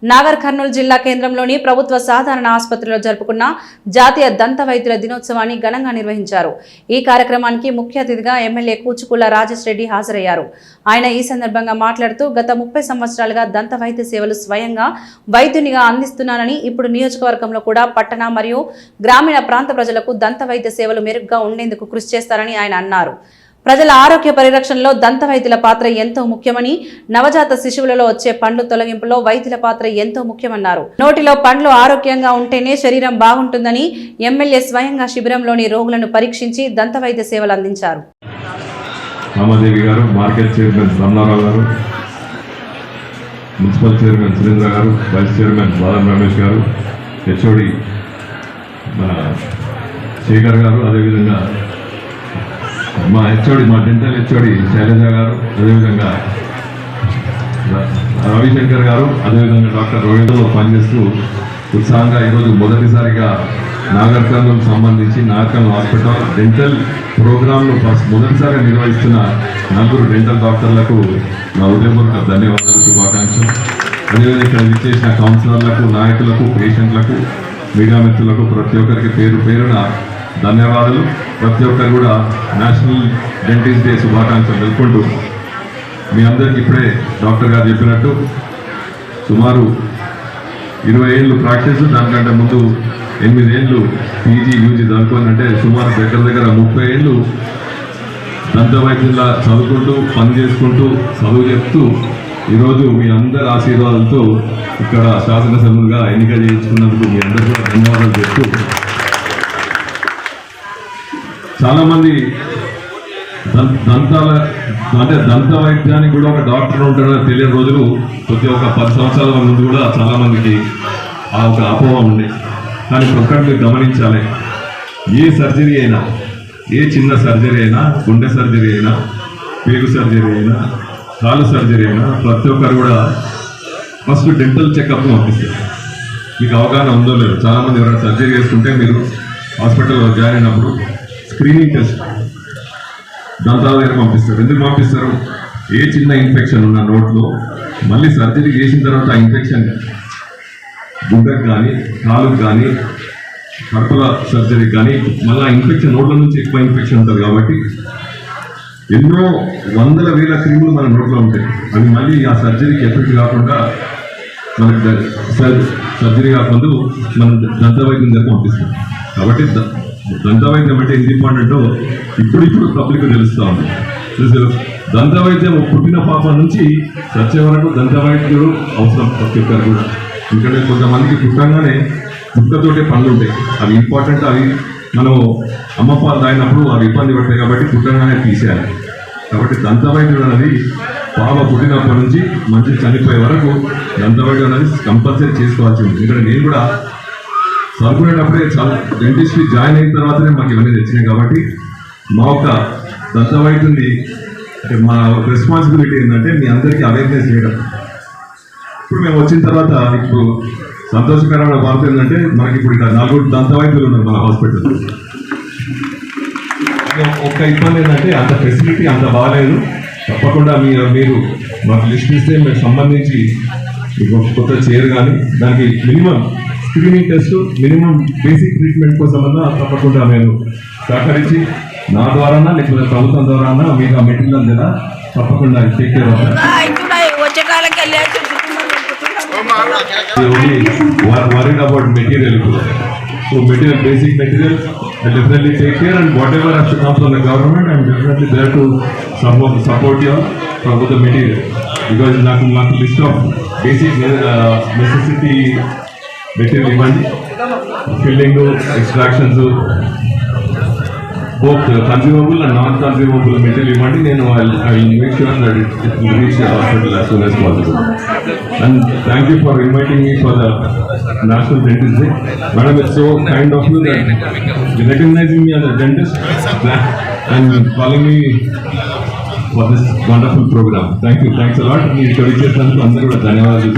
నాగర్ కర్నూలు జిల్లా కేంద్రంలోని ప్రభుత్వ సాధారణ ఆసుపత్రిలో జరుపుకున్న జాతీయ దంత వైద్యుల దినోత్సవాన్ని ఘనంగా నిర్వహించారు. ఈ కార్యక్రమానికి ముఖ్య అతిథిగా ఎమ్మెల్యే కూచుకుల రాజేష్ రెడ్డి హాజరయ్యారు. ఆయన ఈ సందర్భంగా మాట్లాడుతూ గత 30 సంవత్సరాలుగా దంత వైద్య సేవలు స్వయంగా వైద్యునిగా అందిస్తున్నానని, ఇప్పుడు నియోజకవర్గంలో కూడా పట్టణ మరియు గ్రామీణ ప్రాంత ప్రజలకు దంత వైద్య సేవలు మెరుగ్గా ఉండేందుకు కృషి చేస్తారని ఆయన అన్నారు. ప్రజల ఆరోగ్య పరిరక్షణలో దంత వైద్యుల పాత్ర ఎంతో ముఖ్యమని, నవజాత శిశువులలో వచ్చే పండ్లు తొలగింపులో వైద్యుల పాత్ర ఎంతో ముఖ్యమన్నారు. నోటిలో పండ్లు ఆరోగ్యంగా ఉంటేనే శరీరం బాగుంటుందని ఎమ్మెల్యే స్వయంగా శిబిరంలోని రోగులను పరీక్షించి దంత వైద్య సేవలు అందించారు. రామాదేవి గారు, మార్కెట్ చైర్మన్ రమణారావు గారు, మున్సిపల్ చైర్మన్ సురేంద్ర గారు, వైస్ చైర్మన్ బాలం రమేష్ గారు, హెచ్ఓడి మన శేఖర్ గారు, అదేవిధంగా మా హెచ్ఓడి, మా డెంటల్ హెచ్ఓడి శైలజ గారు, అదేవిధంగా రవిశంకర్ గారు, అదేవిధంగా డాక్టర్ రోహిత్లో పనిచేస్తూ ఉత్సాహంగా ఈరోజు మొదటిసారిగా నాగర్ కర్నూలుకు సంబంధించి నాగర్ కర్నూలు హాస్పిటల్ డెంటల్ ప్రోగ్రాంను మొదటిసారిగా నిర్వహిస్తున్న 4 డెంటల్ డాక్టర్లకు నా హృదయపూర్వక ధన్యవాదాలు, శుభాకాంక్షలు. అదేవిధంగా ఇక్కడ విచ్చేసిన కౌన్సిలర్లకు, నాయకులకు, పేషెంట్లకు, మీడియా మిత్రులకు ప్రతి ఒక్కరికి పేరు పేరున ధన్యవాదాలు. ప్రతి ఒక్కరు కూడా నేషనల్ డెంటిస్ట్ డే శుభాకాంక్షలు తెలుపుకుంటూ, మీ అందరికీ ఇప్పుడే డాక్టర్ గారు చెప్పినట్టు సుమారు 20 ఏళ్ళు ప్రాక్టీస్, దానికంటే ముందు 8 ఏళ్ళు పీజీ యూజీ చదువుకోనంటే సుమారు దగ్గర 30 ఏళ్ళు దంత వైద్యులా చదువుకుంటూ, పని చేసుకుంటూ, చదువు చెప్తూ ఈరోజు మీ అందరి ఆశీర్వాదాలతో ఇక్కడ శాసనసభ్యులుగా ఎన్నిక చేయించుకున్నందుకు మీ అందరికీ కూడా ధన్యవాదాలు చెప్తూ, చాలామంది దంత వైద్యానికి కూడా ఒక డాక్టర్ ఉంటాడని తెలియని రోజులు కొద్దిగా ఒక 10 సంవత్సరాల ముందు కూడా చాలామందికి ఆ ఒక అపోహ ఉంది. కానీ ఒక్కటి మీరు గమనించాలి, ఏ సర్జరీ అయినా, ఏ చిన్న సర్జరీ అయినా, గుండె సర్జరీ అయినా, పేగు సర్జరీ అయినా, కాలు సర్జరీ అయినా, ప్రతి ఒక్కరు కూడా ఫస్ట్ డెంటల్ చెకప్ పంపిస్తారు. మీకు అవగాహన ఉందో లేదో, చాలామంది ఎవరైనా సర్జరీ చేసుకుంటే మీరు హాస్పిటల్లో జాయిన్ అయినప్పుడు స్క్రీనింగ్ టెస్ట్ దంతాల దగ్గర పంపిస్తారు. ఎందుకు పంపిస్తారు? ఏ చిన్న ఇన్ఫెక్షన్ ఉన్న నోట్లో మళ్ళీ సర్జరీ చేసిన తర్వాత ఆ ఇన్ఫెక్షన్ గుండెకు కానీ, కాలుకు కానీ, కడుపుల సర్జరీకి కానీ మళ్ళీ ఆ ఇన్ఫెక్షన్ నోట్ల నుంచి ఎక్కువ ఇన్ఫెక్షన్ ఉంటుంది కాబట్టి ఎన్నో వందల వేల క్రిములు మన నోట్లో ఉంటాయి. అవి మళ్ళీ ఆ సర్జరీకి ఎఫెక్ట్ కాకుండా మనకి సర్జరీ కాకుండా మనం దంత వైద్యం దగ్గర పంపిస్తాం. కాబట్టి దంత వైద్యం అంటే ఎంత ఇంపార్టెంటో ఇప్పుడు పబ్లిక్ తెలుస్తూ ఉంది. దంత వైద్యం పుట్టిన పాప నుంచి చచ్చే వరకు దంత వైద్యుడు అవసరం ప్రతి ఒక్కరు కూడా. ఎందుకంటే కొంతమందికి పుట్టంగానే పుట్టతోటే పనులు ఉంటాయి, అవి ఇంపార్టెంట్. అవి మనం అమ్మ పాలు తాగినప్పుడు అవి ఇబ్బంది పడతాయి కాబట్టి పుట్టంగానే తీసేయాలి. కాబట్టి దంత వైద్యుడు అనేది పాప పుట్టినప్పటి నుంచి మంచి చనిపోయే వరకు దంత వైద్యుడు అనేది కంపల్సరీ చేసుకోవాల్సి ఉంది. ఎందుకంటే నేను కూడా చదువుకునేటప్పుడే డెంటిస్ట్రీ జాయిన్ అయిన తర్వాతనే మాకు ఇవన్నీ తెచ్చినాయి. కాబట్టి మా ఒక దంత వైద్యుని అంటే మా రెస్పాన్సిబిలిటీ ఏంటంటే మీ అందరికీ అవేర్నెస్ చేయడం. ఇప్పుడు మేము వచ్చిన తర్వాత ఇప్పుడు సంతోషకరమైన వార్త ఏంటంటే మనకి ఇప్పుడు ఇక్కడ 4 దంత వైద్యులు ఉన్నారు మన హాస్పిటల్. ఒక్క ఇబ్బంది ఏంటంటే అంత ఫెసిలిటీ అంత బాగాలేదు. తప్పకుండా మీరు మాకు లిస్ట్ ఇస్తే మీకు సంబంధించి కొత్త చైర్ కానీ దానికి minimum screening test, minimum basic treatment కోసం తప్పకుండా నేను సహకరించి నా ద్వారానా లేకపోతే ప్రభుత్వం ద్వారానా మీకు ఆ మెటీరియల్ ద్వారా తప్పకుండా టేక్ కేర్ అవుతాను. worried about material. So material, basic material, I definitely take care, and whatever has to come from the government, I am definitely there to support you with the material. Because నాకు list of basic necessity material ఇవ్వండి, filling, extractions, both consumable and non-consumable material ఇవ్వండి. నేను I will make sure that it will reach the hospital as soon as possible. And thank you for inviting me for the National Dentist Day. Madam, it's so kind of you that recognizing me as a dentist and calling me for this wonderful program. Thank you. Thanks a lot. మీ ఇక్కడ ఇచ్చేసినందుకు అందరూ కూడా ధన్యవాదాలు.